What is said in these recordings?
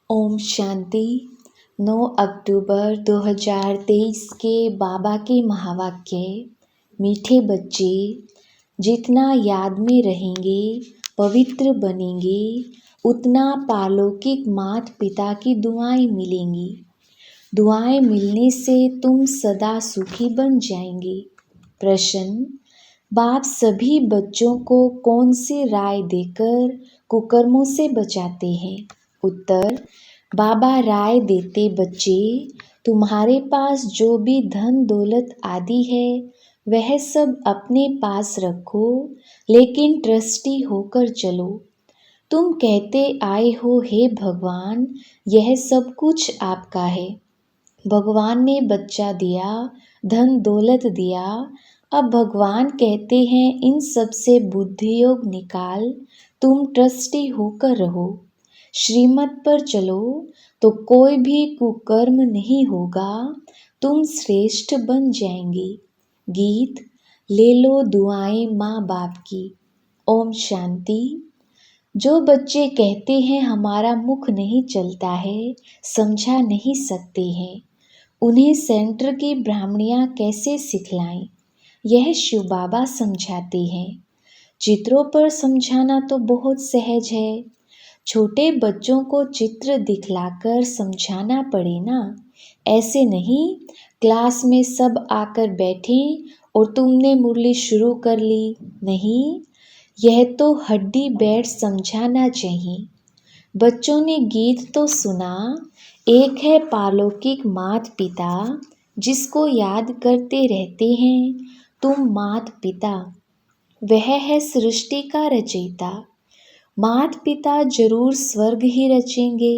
ओम शांति। 9 अक्टूबर 2023 के बाबा के महावाक्य। मीठे बच्चे, जितना याद में रहेंगे, पवित्र बनेंगे, उतना पारलौकिक माता पिता की दुआएं मिलेंगी। दुआएं मिलने से तुम सदा सुखी बन जाएंगे। प्रश्न: बाप सभी बच्चों को कौन सी राय देकर कुकर्मों से बचाते हैं? उत्तर: बाबा राय देते, बच्चे तुम्हारे पास जो भी धन दौलत आदि है वह सब अपने पास रखो, लेकिन ट्रस्टी होकर चलो। तुम कहते आए हो, हे भगवान यह सब कुछ आपका है। भगवान ने बच्चा दिया, धन दौलत दिया, अब भगवान कहते हैं इन सब से बुद्धि योग निकाल, तुम ट्रस्टी होकर रहो, श्रीमत पर चलो, तो कोई भी कुकर्म नहीं होगा, तुम श्रेष्ठ बन जाएंगे। गीत। ले लो दुआएं माँ बाप की। ओम शांति। जो बच्चे कहते हैं हमारा मुख नहीं चलता है, समझा नहीं सकते हैं, उन्हें सेंटर की ब्राह्मणियाँ कैसे सिखलाएं, यह शिव बाबा समझाते हैं। चित्रों पर समझाना तो बहुत सहज है, छोटे बच्चों को चित्र दिखलाकर समझाना पड़े ना। ऐसे नहीं क्लास में सब आकर बैठे और तुमने मुरली शुरू कर ली, नहीं, यह तो हड्डी बैठ समझाना चाहिए। बच्चों ने गीत तो सुना, एक है पारलौकिक माता पिता, जिसको याद करते रहते हैं तुम माता पिता, वह है सृष्टि का रचयिता। माता पिता जरूर स्वर्ग ही रचेंगे।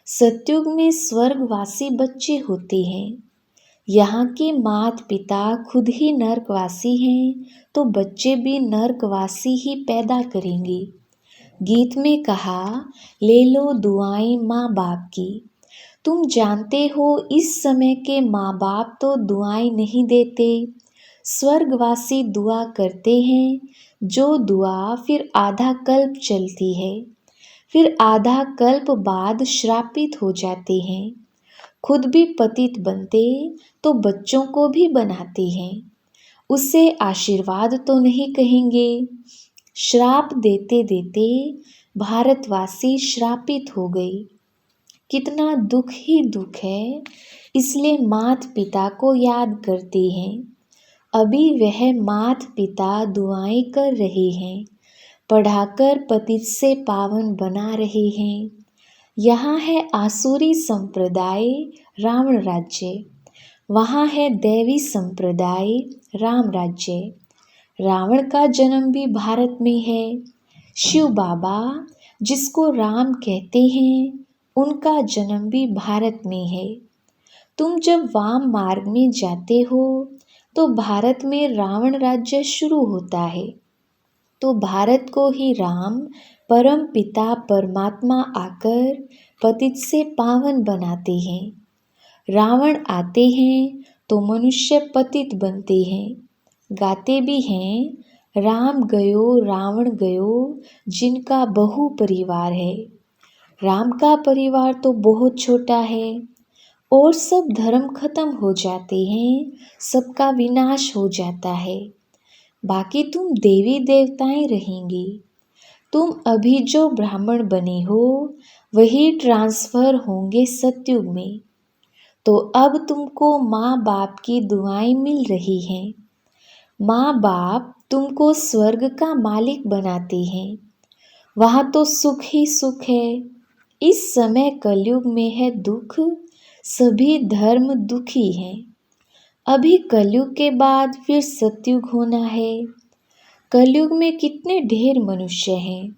सतयुग में स्वर्गवासी बच्चे होते हैं। यहाँ के माता पिता खुद ही नरकवासी हैं, तो बच्चे भी नरकवासी ही पैदा करेंगे। गीत में कहा, ले लो दुआएं माँ बाप की। तुम जानते हो इस समय के माँ बाप तो दुआएं नहीं देते, स्वर्गवासी दुआ करते हैं, जो दुआ फिर आधा कल्प चलती है, फिर आधा कल्प बाद श्रापित हो जाते हैं। खुद भी पतित बनते तो बच्चों को भी बनाते हैं। उसे आशीर्वाद तो नहीं कहेंगे। श्राप देते देते भारतवासी श्रापित हो गए। कितना दुख ही दुख है, इसलिए माता पिता को याद करते हैं। अभी वह माता पिता दुआएं कर रहे हैं, पढ़ाकर पतित से पावन बना रहे हैं। यहाँ है आसुरी संप्रदाय रावण राज्य, वहाँ है दैवी संप्रदाय राम राज्य। रावण का जन्म भी भारत में है। शिव बाबा जिसको राम कहते हैं, उनका जन्म भी भारत में है। तुम जब वाम मार्ग में जाते हो तो भारत में रावण राज्य शुरू होता है, तो भारत को ही राम परम पिता परमात्मा आकर पतित से पावन बनाते हैं। रावण आते हैं तो मनुष्य पतित बनते हैं। गाते भी हैं, राम गयो रावण गयो, जिनका बहु परिवार है। राम का परिवार तो बहुत छोटा है और सब धर्म खत्म हो जाते हैं, सबका विनाश हो जाता है। बाकी तुम देवी देवताएं रहेंगी। तुम अभी जो ब्राह्मण बने हो वही ट्रांसफर होंगे सतयुग में। तो अब तुमको माँ बाप की दुआएं मिल रही हैं। माँ बाप तुमको स्वर्ग का मालिक बनाते हैं, वहाँ तो सुख ही सुख है। इस समय कलयुग में है दुख, सभी धर्म दुखी हैं। अभी कलयुग के बाद फिर सतयुग होना है। कलयुग में कितने ढेर मनुष्य हैं,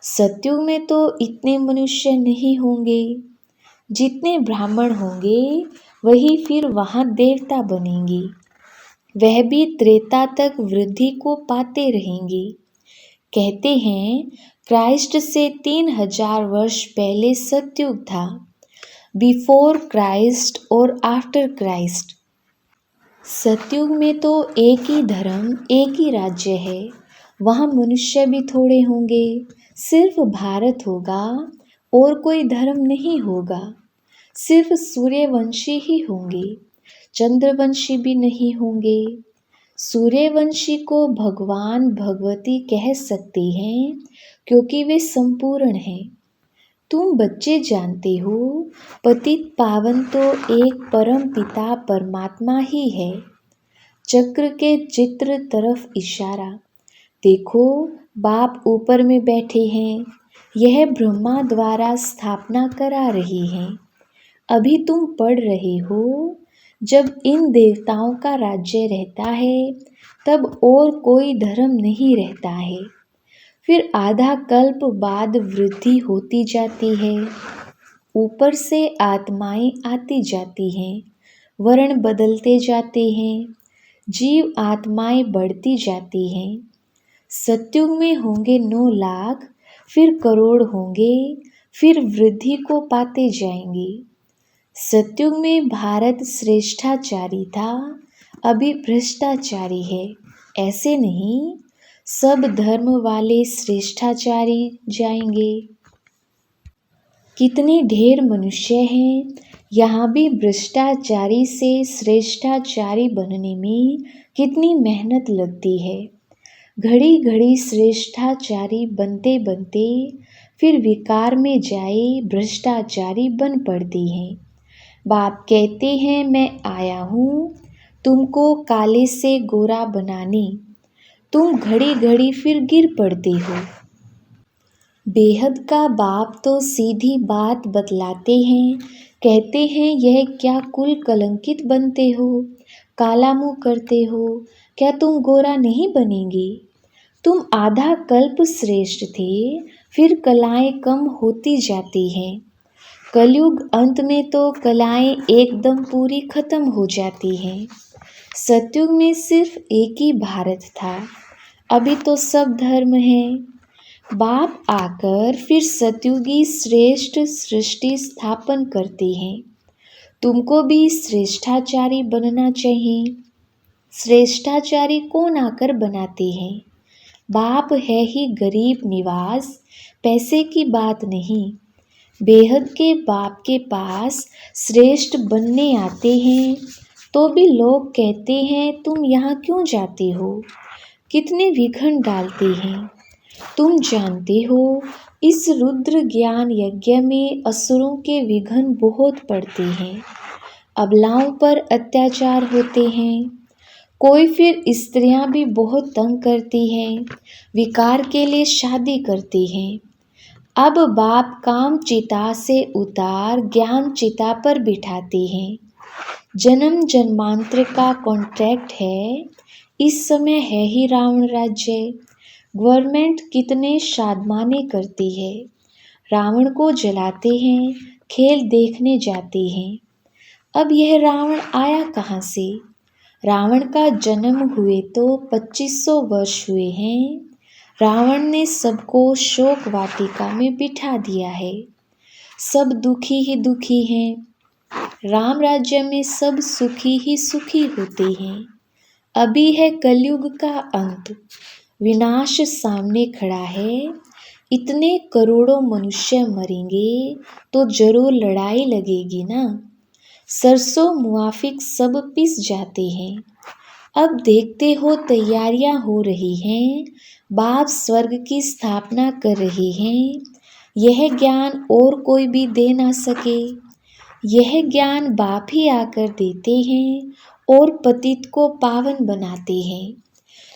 सतयुग में तो इतने मनुष्य नहीं होंगे। जितने ब्राह्मण होंगे वही फिर वहाँ देवता बनेंगे, वह भी त्रेता तक वृद्धि को पाते रहेंगे। कहते हैं क्राइस्ट से 3000 वर्ष पहले सतयुग था, बिफोर क्राइस्ट और आफ्टर क्राइस्ट। सतयुग में तो एक ही धर्म एक ही राज्य है, वहाँ मनुष्य भी थोड़े होंगे, सिर्फ भारत होगा और कोई धर्म नहीं होगा। सिर्फ सूर्यवंशी ही होंगे, चंद्रवंशी भी नहीं होंगे। सूर्यवंशी को भगवान भगवती कह सकते हैं क्योंकि वे संपूर्ण हैं। तुम बच्चे जानते हो, पतित पावन तो एक परम पिता परमात्मा ही है। चक्र के चित्र तरफ इशारा। देखो, बाप ऊपर में बैठे हैं। यह ब्रह्मा द्वारा स्थापना करा रहे हैं। अभी तुम पढ़ रहे हो, जब इन देवताओं का राज्य रहता है तब और कोई धर्म नहीं रहता है। फिर आधा कल्प बाद वृद्धि होती जाती है। ऊपर से आत्माएं आती जाती हैं, वर्ण बदलते जाते हैं, जीव आत्माएं बढ़ती जाती हैं। सतयुग में होंगे 9 लाख, फिर करोड़ होंगे, फिर वृद्धि को पाते जाएंगे। सतयुग में भारत श्रेष्ठाचारी था, अभी भ्रष्टाचारी है। ऐसे नहीं, सब धर्म वाले श्रेष्ठाचारी जाएंगे। कितने ढेर मनुष्य हैं, यहाँ भी भ्रष्टाचारी से श्रेष्ठाचारी बनने में कितनी मेहनत लगती है। घड़ी घड़ी श्रेष्ठाचारी बनते बनते फिर विकार में जाए भ्रष्टाचारी बन पड़ते हैं। बाप कहते हैं, मैं आया हूँ तुमको काले से गोरा बनाने। तुम घड़ी घड़ी फिर गिर पड़ते हो। बेहद का बाप तो सीधी बात बतलाते हैं, कहते हैं, यह क्या कुल कलंकित बनते हो, काला मुँह करते हो, क्या तुम गोरा नहीं बनेंगे। तुम आधा कल्प श्रेष्ठ थे, फिर कलाएं कम होती जाती हैं। कलयुग अंत में तो कलाएं एकदम पूरी खत्म हो जाती हैं। सतयुग में सिर्फ एक ही भारत था, अभी तो सब धर्म हैं। बाप आकर फिर सतयुगी श्रेष्ठ सृष्टि स्थापन करते हैं। तुमको भी श्रेष्ठाचारी बनना चाहिए। श्रेष्ठाचारी कौन आकर बनाते हैं? बाप है ही गरीब निवास, पैसे की बात नहीं। बेहद के बाप के पास श्रेष्ठ बनने आते हैं तो भी लोग कहते हैं, तुम यहाँ क्यों जाते हो, कितने विघ्न डालते हैं। तुम जानते हो, इस रुद्र ज्ञान यज्ञ में असुरों के विघ्न बहुत पड़ते हैं। अबलाओं पर अत्याचार होते हैं। कोई फिर स्त्रियां भी बहुत तंग करती हैं, विकार के लिए शादी करती हैं। अब बाप काम चिता से उतार ज्ञान चिता पर बिठाते हैं। जन्म जन्मांतर का कॉन्ट्रैक्ट है। इस समय है ही रावण राज्य। गवर्नमेंट कितने शादमाने करती है। रावण को जलाते हैं, खेल देखने जाते हैं। अब यह रावण आया कहाँ से? रावण का जन्म हुए तो 2500 वर्ष हुए हैं। रावण ने सबको शोक वाटिका में बिठा दिया है। सब दुखी ही दुखी हैं। राम राज्य में सब सुखी ही सुखी होते हैं। अभी है कलयुग का अंत, विनाश सामने खड़ा है। इतने करोड़ों मनुष्य मरेंगे तो जरूर लड़ाई लगेगी ना। सरसों मुआफिक सब पिस जाते हैं। अब देखते हो तैयारियां हो रही हैं। बाप स्वर्ग की स्थापना कर रहे हैं। यह ज्ञान और कोई भी दे ना सके। यह ज्ञान बाप ही आकर देते हैं और पतित को पावन बनाते हैं।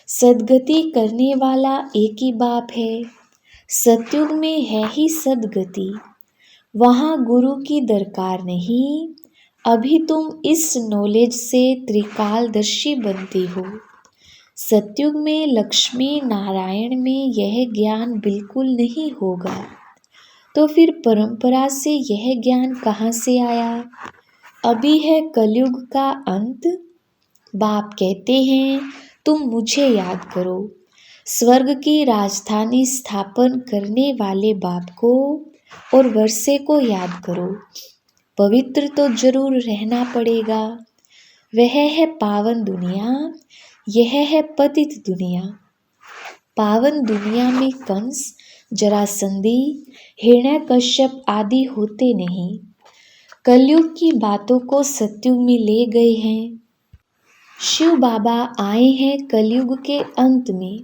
सद्गति करने वाला एक ही बाप है। सतयुग में है ही सद्गति, वहाँ गुरु की दरकार नहीं। अभी तुम इस नॉलेज से त्रिकालदर्शी बनते हो। सतयुग में लक्ष्मी नारायण में यह ज्ञान बिल्कुल नहीं होगा, तो फिर परंपरा से यह ज्ञान कहाँ से आया? अभी है कलयुग का अंत। बाप कहते हैं, तुम मुझे याद करो। स्वर्ग की राजधानी स्थापन करने वाले बाप को और वर्षे को याद करो। पवित्र तो जरूर रहना पड़ेगा। वह है पावन दुनिया, यह है पतित दुनिया। पावन दुनिया में कंस, जरासंधी, हिरण्यकश्यप आदि होते नहीं। कलयुग की बातों को सतयुग में ले गए हैं। शिव बाबा आए हैं कलयुग के अंत में।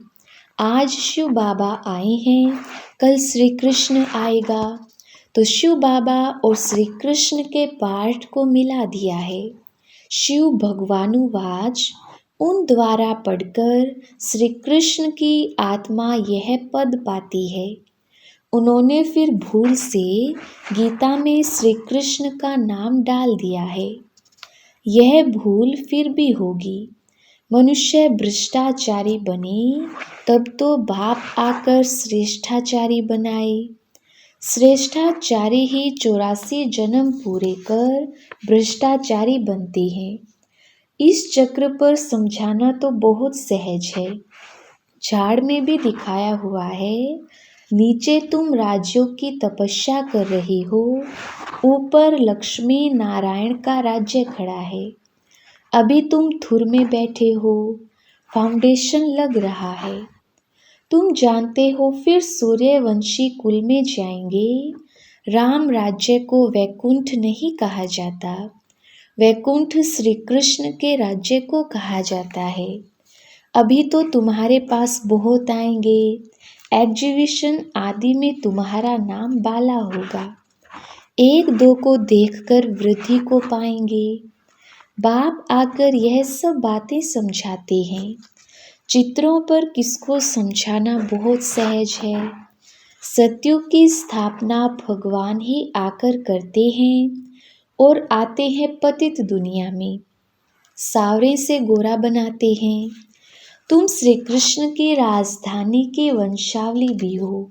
आज शिव बाबा आए हैं, कल श्री कृष्ण आएगा। तो शिव बाबा और श्री कृष्ण के पाठ को मिला दिया है। शिव भगवानुवाच उन द्वारा पढ़कर श्री कृष्ण की आत्मा यह पद पाती है। उन्होंने फिर भूल से गीता में श्री कृष्ण का नाम डाल दिया है। यह भूल फिर भी होगी। मनुष्य भ्रष्टाचारी बने तब तो बाप आकर श्रेष्ठाचारी बनाए। श्रेष्ठाचारी ही 84 जन्म पूरे कर भ्रष्टाचारी बनते हैं। इस चक्र पर समझाना तो बहुत सहज है। झाड़ में भी दिखाया हुआ है। नीचे तुम राज्यों की तपस्या कर रही हो, ऊपर लक्ष्मी नारायण का राज्य खड़ा है। अभी तुम थुर में बैठे हो, फाउंडेशन लग रहा है। तुम जानते हो फिर सूर्यवंशी कुल में जाएंगे। राम राज्य को वैकुंठ नहीं कहा जाता, वैकुंठ श्री कृष्ण के राज्य को कहा जाता है। अभी तो तुम्हारे पास बहुत आएंगे। एग्जीबिशन आदि में तुम्हारा नाम बाला होगा। एक दो को देखकर वृद्धि को पाएंगे। बाप आकर यह सब बातें समझाते हैं। चित्रों पर किसको समझाना बहुत सहज है। सतयुग की स्थापना भगवान ही आकर करते हैं और आते हैं पतित दुनिया में, सावरे से गोरा बनाते हैं। तुम श्री कृष्ण की राजधानी के वंशावली भी हो,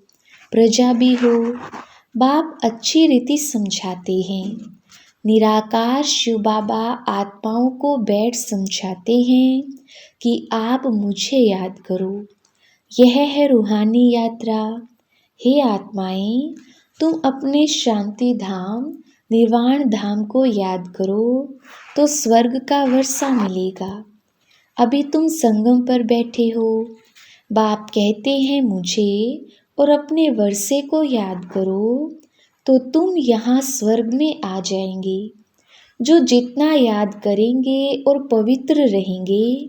प्रजा भी हो। बाप अच्छी रीति समझाते हैं। निराकार शिव बाबा आत्माओं को बैठ समझाते हैं कि आप मुझे याद करो। यह है रूहानी यात्रा। हे आत्माएं, तुम अपने शांति धाम निर्वाण धाम को याद करो तो स्वर्ग का वर्षा मिलेगा। अभी तुम संगम पर बैठे हो। बाप कहते हैं मुझे और अपने वर्षे को याद करो तो तुम यहाँ स्वर्ग में आ जाएंगे। जो जितना याद करेंगे और पवित्र रहेंगे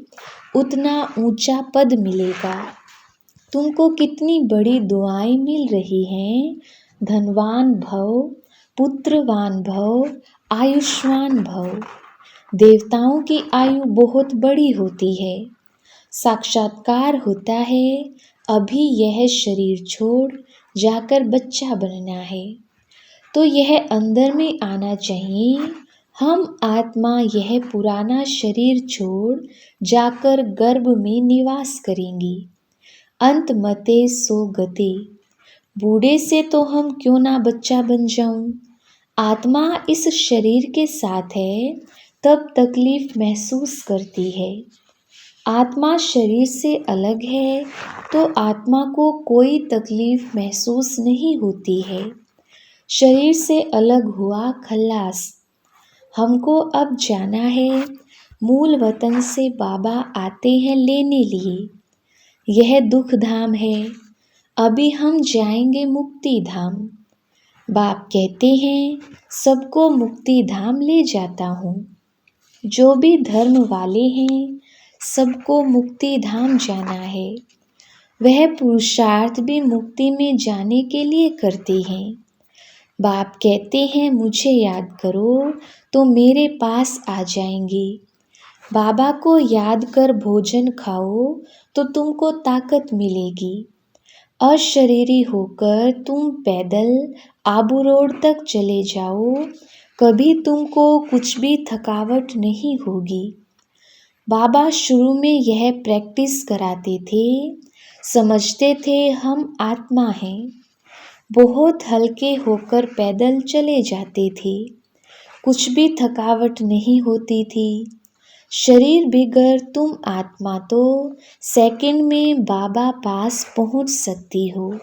उतना ऊंचा पद मिलेगा। तुमको कितनी बड़ी दुआएं मिल रही हैं। धनवान भव, पुत्रवान भव, आयुष्मान भव। देवताओं की आयु बहुत बड़ी होती है। साक्षात्कार होता है। अभी यह शरीर छोड़ जाकर बच्चा बनना है तो यह अंदर में आना चाहिए। हम आत्मा यह पुराना शरीर छोड़ जाकर गर्भ में निवास करेंगी। अंत मते सो गते। बूढ़े से तो हम क्यों ना बच्चा बन जाऊं। आत्मा इस शरीर के साथ है तब तकलीफ महसूस करती है। आत्मा शरीर से अलग है तो आत्मा को कोई तकलीफ महसूस नहीं होती है। शरीर से अलग हुआ खल्लास। हमको अब जाना है। मूल वतन से बाबा आते हैं लेने लिए। यह दुख धाम है। अभी हम जाएंगे मुक्ति धाम। बाप कहते हैं सबको मुक्ति धाम ले जाता हूँ। जो भी धर्म वाले हैं सबको मुक्ति धाम जाना है। वह पुरुषार्थ भी मुक्ति में जाने के लिए करते हैं। बाप कहते हैं मुझे याद करो तो मेरे पास आ जाएंगे। बाबा को याद कर भोजन खाओ तो तुमको ताकत मिलेगी। अशरीरी होकर तुम पैदल आबू रोड तक चले जाओ, कभी तुमको कुछ भी थकावट नहीं होगी। बाबा शुरू में यह प्रैक्टिस कराते थे। समझते थे हम आत्मा हैं। बहुत हल्के होकर पैदल चले जाते थे। कुछ भी थकावट नहीं होती थी। शरीर बिगड़ तुम आत्मा तो सेकंड में बाबा पास पहुंच सकती हो।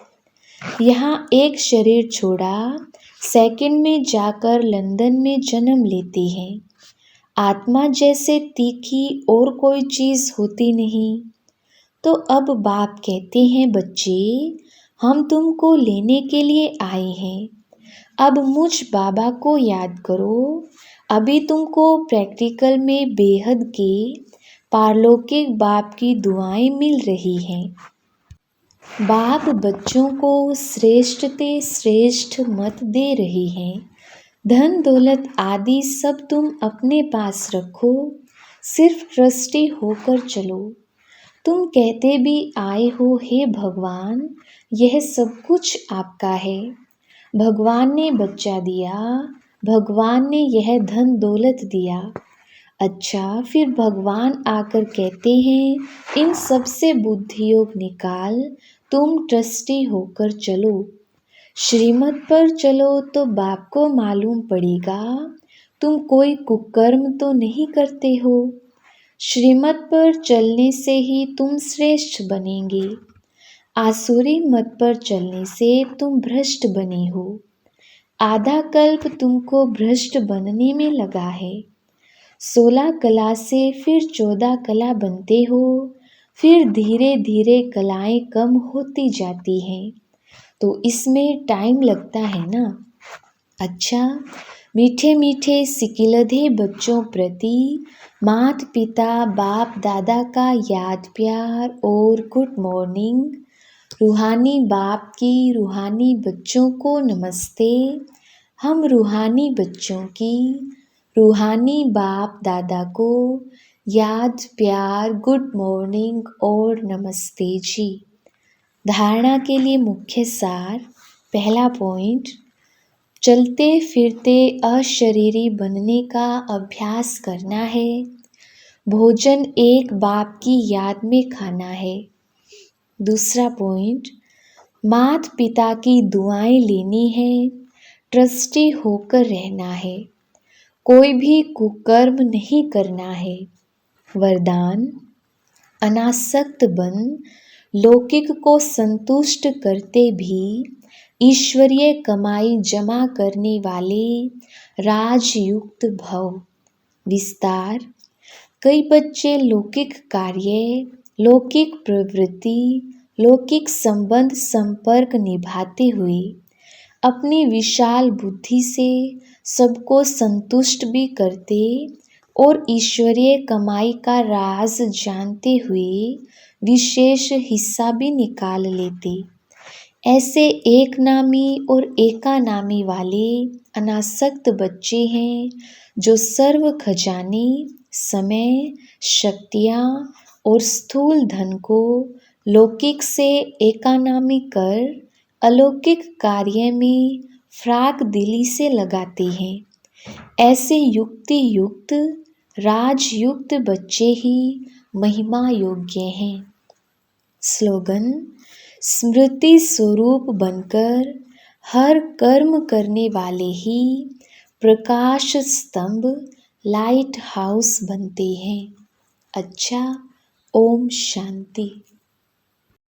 यहाँ एक शरीर छोड़ा, सेकंड में जाकर लंदन में जन्म लेते हैं। आत्मा जैसे तीखी और कोई चीज़ होती नहीं। तो अब बाप कहते हैं बच्चे, हम तुमको लेने के लिए आए हैं। अब मुझ बाबा को याद करो। अभी तुमको प्रैक्टिकल में बेहद के पारलौकिक बाप की दुआएं मिल रही हैं। बाप बच्चों को श्रेष्ठ ते श्रेष्ठ मत दे रही हैं। धन दौलत आदि सब तुम अपने पास रखो, सिर्फ ट्रस्टी होकर चलो। तुम कहते भी आए हो, हे भगवान, यह सब कुछ आपका है। भगवान ने बच्चा दिया, भगवान ने यह धन दौलत दिया। अच्छा, फिर भगवान आकर कहते हैं इन सब से बुद्धि योग निकाल, तुम ट्रस्टी होकर चलो। श्रीमत पर चलो तो बाप को मालूम पड़ेगा तुम कोई कुकर्म तो नहीं करते हो। श्रीमत पर चलने से ही तुम श्रेष्ठ बनेंगे। आसुरी मत पर चलने से तुम भ्रष्ट बने हो। आधा कल्प तुमको भ्रष्ट बनने में लगा है। 16 कला से फिर 14 कला बनते हो, फिर धीरे धीरे कलाएं कम होती जाती हैं, तो इसमें टाइम लगता है ना। अच्छा, मीठे मीठे सिकिलधे बच्चों प्रति माता पिता बाप दादा का याद प्यार और गुड मॉर्निंग। रूहानी बाप की रूहानी बच्चों को नमस्ते। हम रूहानी बच्चों की रूहानी बाप दादा को याद प्यार गुड मॉर्निंग और नमस्ते जी। धारणा के लिए मुख्य सार। पहला पॉइंट, चलते फिरते अशरीरी बनने का अभ्यास करना है। भोजन एक बाप की याद में खाना है। दूसरा पॉइंट, माता पिता की दुआएं लेनी है, ट्रस्टी होकर रहना है, कोई भी कुकर्म नहीं करना है। वरदान, अनासक्त बन, लौकिक को संतुष्ट करते भी ईश्वरीय कमाई जमा करने वाले राजयुक्त भव। विस्तार, कई बच्चे लौकिक कार्य, लौकिक प्रवृत्ति, लौकिक संबंध संपर्क निभाते हुए अपनी विशाल बुद्धि से सबको संतुष्ट भी करते और ईश्वरीय कमाई का राज जानते हुए विशेष हिस्सा भी निकाल लेते। ऐसे एक नामी और एकानामी वाले अनासक्त बच्चे हैं जो सर्व खजाने, समय, शक्तियाँ और स्थूल धन को लौकिक से एकानामी कर अलौकिक कार्य में फ्राक दिली से लगाते हैं। ऐसे युक्ति युक्त राजयुक्त बच्चे ही महिमा योग्य हैं। स्लोगन, स्मृति स्वरूप बनकर हर कर्म करने वाले ही प्रकाश स्तंभ लाइट हाउस बनते हैं। अच्छा, ओम शांति।